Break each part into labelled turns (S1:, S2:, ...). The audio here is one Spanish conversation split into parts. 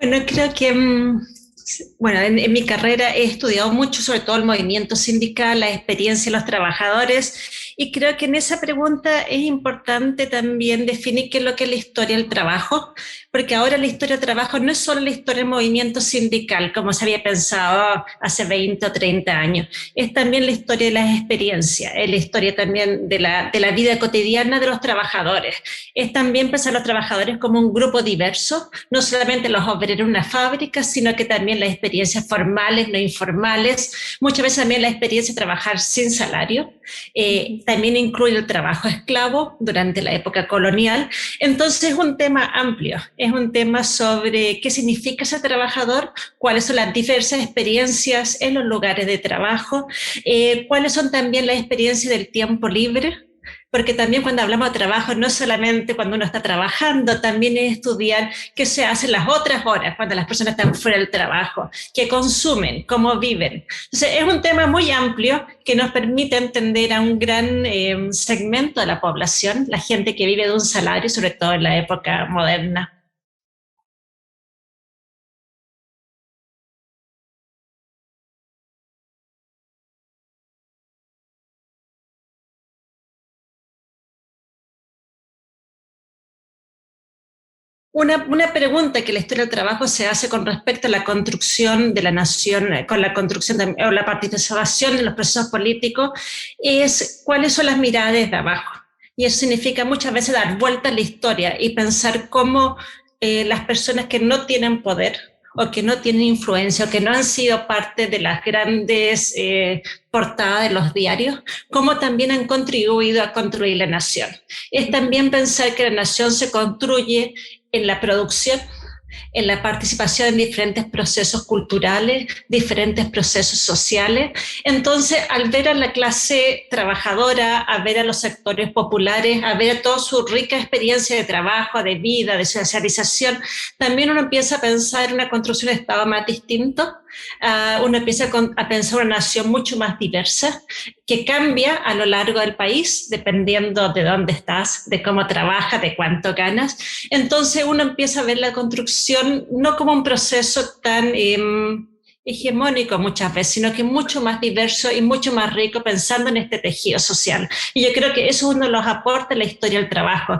S1: Bueno, creo que, bueno, en mi carrera he estudiado mucho, sobre todo el movimiento sindical, la experiencia de los trabajadores, y creo que en esa pregunta es importante también definir qué es lo que es la historia del trabajo, porque ahora la historia del trabajo no es solo la historia del movimiento sindical, como se había pensado hace 20 o 30 años, es también la historia de las experiencias, es la historia también de la vida cotidiana de los trabajadores, es también pensar a los trabajadores como un grupo diverso, no solamente los obreros en una fábrica, sino que también las experiencias formales, no informales, muchas veces también la experiencia de trabajar sin salario, también incluye el trabajo esclavo durante la época colonial. Entonces es un tema amplio, es un tema sobre qué significa ser trabajador, cuáles son las diversas experiencias en los lugares de trabajo, cuáles son también las experiencias del tiempo libre, porque también cuando hablamos de trabajo, no solamente cuando uno está trabajando, también es estudiar qué se hace en las otras horas, cuando las personas están fuera del trabajo, qué consumen, cómo viven. Entonces, es un tema muy amplio que nos permite entender a un gran segmento de la población, la gente que vive de un salario, sobre todo en la época moderna. Una pregunta que la historia del trabajo se hace con respecto a la construcción de la nación, con la construcción o la participación en los procesos políticos, es cuáles son las miradas desde abajo. Y eso significa muchas veces dar vuelta a la historia y pensar cómo las personas que no tienen poder o que no tienen influencia o que no han sido parte de las grandes portadas de los diarios, cómo también han contribuido a construir la nación. Es también pensar que la nación se construye en la producción, en la participación en diferentes procesos culturales, diferentes procesos sociales. Entonces, al ver a la clase trabajadora, a ver a los sectores populares, a ver a toda su rica experiencia de trabajo, de vida, de socialización, también uno empieza a pensar en una construcción de Estado más distinto. Uno empieza a pensar una nación mucho más diversa, que cambia a lo largo del país, dependiendo de dónde estás, de cómo trabajas, de cuánto ganas. Entonces uno empieza a ver la construcción no como un proceso tan hegemónico muchas veces, sino que mucho más diverso y mucho más rico pensando en este tejido social. Y yo creo que eso es uno de los aportes de la historia del trabajo,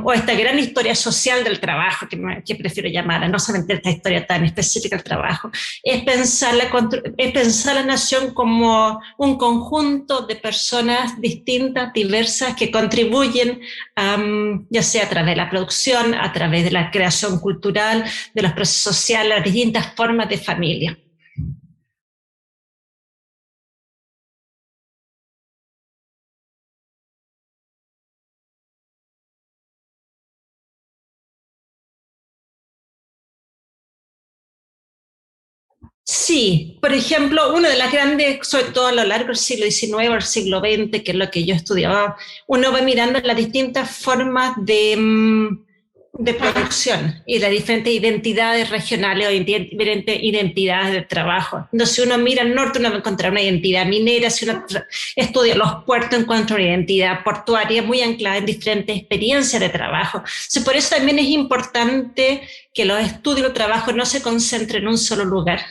S1: o esta gran historia social del trabajo, que prefiero llamarla, no solamente esta historia tan específica del trabajo, es pensar la nación como un conjunto de personas distintas, diversas, que contribuyen, ya sea a través de la producción, a través de la creación cultural, de los procesos sociales, las distintas formas de familia. Sí, por ejemplo, una de las grandes, sobre todo a lo largo del siglo XIX o el siglo XX, que es lo que yo estudiaba, uno va mirando las distintas formas de producción y las diferentes identidades regionales o diferentes identidades de trabajo. Entonces, si uno mira al norte, uno va a encontrar una identidad minera, si uno estudia los puertos, encuentra una identidad portuaria muy anclada en diferentes experiencias de trabajo. Entonces, por eso también es importante que los estudios de trabajo no se concentren en un solo lugar,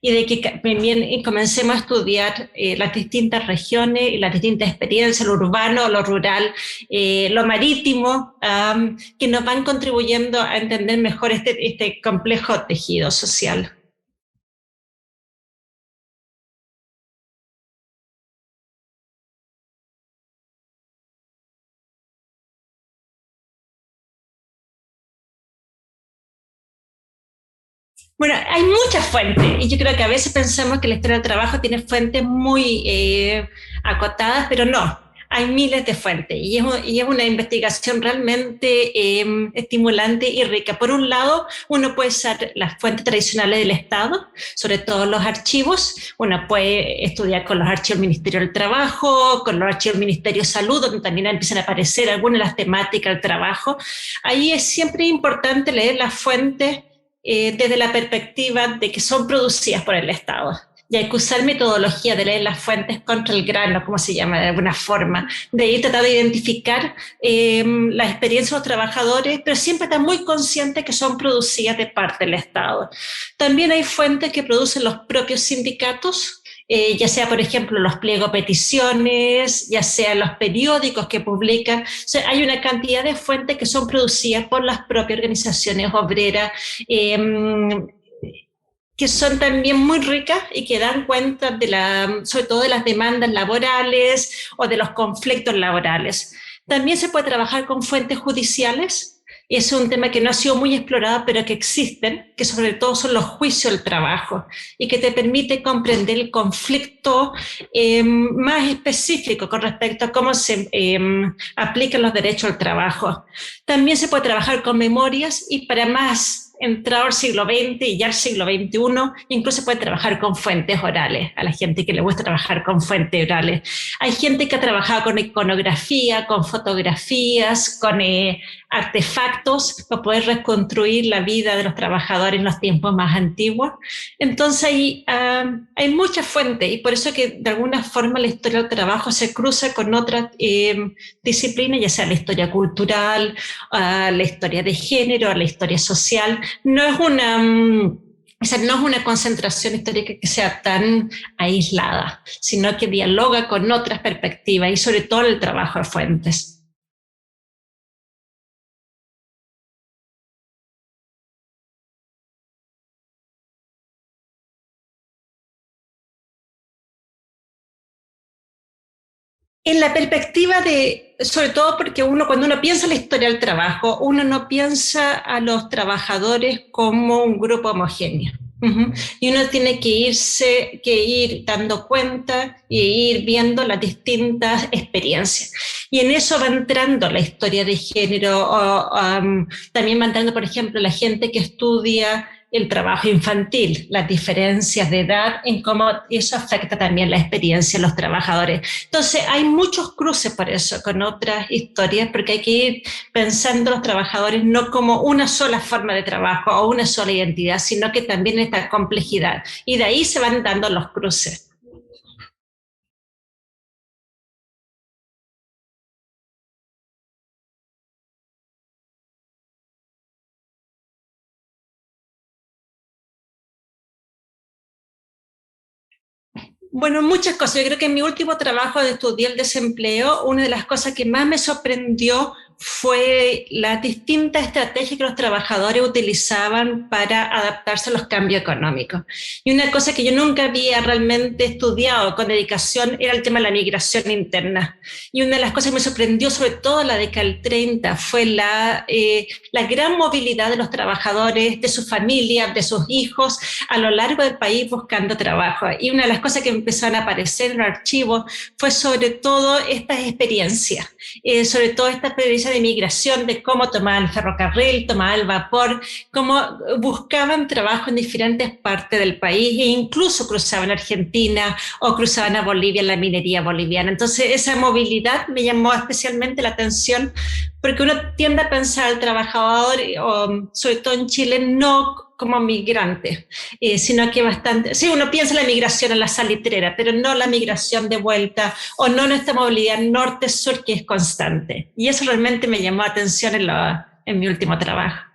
S1: y de que también comencemos a estudiar las distintas regiones y las distintas experiencias, lo urbano, lo rural, lo marítimo, que nos van contribuyendo a entender mejor este complejo tejido social. Bueno, hay muchas fuentes y yo creo que a veces pensamos que la historia del trabajo tiene fuentes muy acotadas, pero no, hay miles de fuentes y es una investigación realmente estimulante y rica. Por un lado, uno puede usar las fuentes tradicionales del Estado, sobre todo los archivos. Uno puede estudiar con los archivos del Ministerio del Trabajo, con los archivos del Ministerio de Salud, donde también empiezan a aparecer algunas de las temáticas del trabajo. Ahí es siempre importante leer las fuentes desde la perspectiva de que son producidas por el Estado. Y hay que usar metodología de leer las fuentes contra el grano, como se llama de alguna forma, de ir tratando de identificar la experiencia de los trabajadores, pero siempre estar muy consciente que son producidas de parte del Estado. También hay fuentes que producen los propios sindicatos, ya sea, por ejemplo, los pliegos peticiones, ya sea los periódicos que publican. O sea, hay una cantidad de fuentes que son producidas por las propias organizaciones obreras, que son también muy ricas y que dan cuenta de sobre todo de las demandas laborales o de los conflictos laborales. También se puede trabajar con fuentes judiciales. Es un tema que no ha sido muy explorado, pero que existen, que sobre todo son los juicios del trabajo y que te permite comprender el conflicto más específico con respecto a cómo se aplican los derechos al trabajo. También se puede trabajar con memorias y para más entrado al siglo XX y ya al siglo XXI, incluso puede trabajar con fuentes orales, a la gente que le gusta trabajar con fuentes orales. Hay gente que ha trabajado con iconografía, con fotografías, con artefactos para poder reconstruir la vida de los trabajadores en los tiempos más antiguos. Entonces hay muchas fuentes y por eso que de alguna forma la historia del trabajo se cruza con otras disciplinas, ya sea la historia cultural, la historia de género, la historia social. No es o sea, no es una concentración histórica que sea tan aislada, sino que dialoga con otras perspectivas y sobre todo el trabajo de fuentes. En la perspectiva de, sobre todo porque cuando uno piensa en la historia del trabajo, uno no piensa a los trabajadores como un grupo homogéneo. Uh-huh. Y uno tiene que ir dando cuenta y ir viendo las distintas experiencias. Y en eso va entrando la historia de género, también va entrando, por ejemplo, la gente que estudia el trabajo infantil, las diferencias de edad, en cómo eso afecta también la experiencia de los trabajadores. Entonces, hay muchos cruces por eso con otras historias, porque hay que ir pensando los trabajadores no como una sola forma de trabajo o una sola identidad, sino que también esta complejidad. Y de ahí se van dando los cruces. Bueno, muchas cosas. Yo creo que en mi último trabajo de estudié el desempleo, una de las cosas que más me sorprendió fue las distintas estrategias que los trabajadores utilizaban para adaptarse a los cambios económicos. Y una cosa que yo nunca había realmente estudiado con dedicación era el tema de la migración interna. Y una de las cosas que me sorprendió, sobre todo en la década del 30, fue la gran movilidad de los trabajadores, de sus familias, de sus hijos, a lo largo del país buscando trabajo. Y una de las cosas que empezaron a aparecer en el archivo fue sobre todo estas experiencias, sobre todo esta experiencia de migración, de cómo tomaban el ferrocarril, tomaban el vapor, cómo buscaban trabajo en diferentes partes del país e incluso cruzaban a Argentina o cruzaban a Bolivia en la minería boliviana. Entonces esa movilidad me llamó especialmente la atención porque uno tiende a pensar al trabajador, o sobre todo en Chile, no como migrante, sino que bastante, sí, uno piensa en la migración a la salitrera, pero no la migración de vuelta o no nuestra movilidad norte-sur que es constante. Y eso realmente me llamó la atención en mi último trabajo.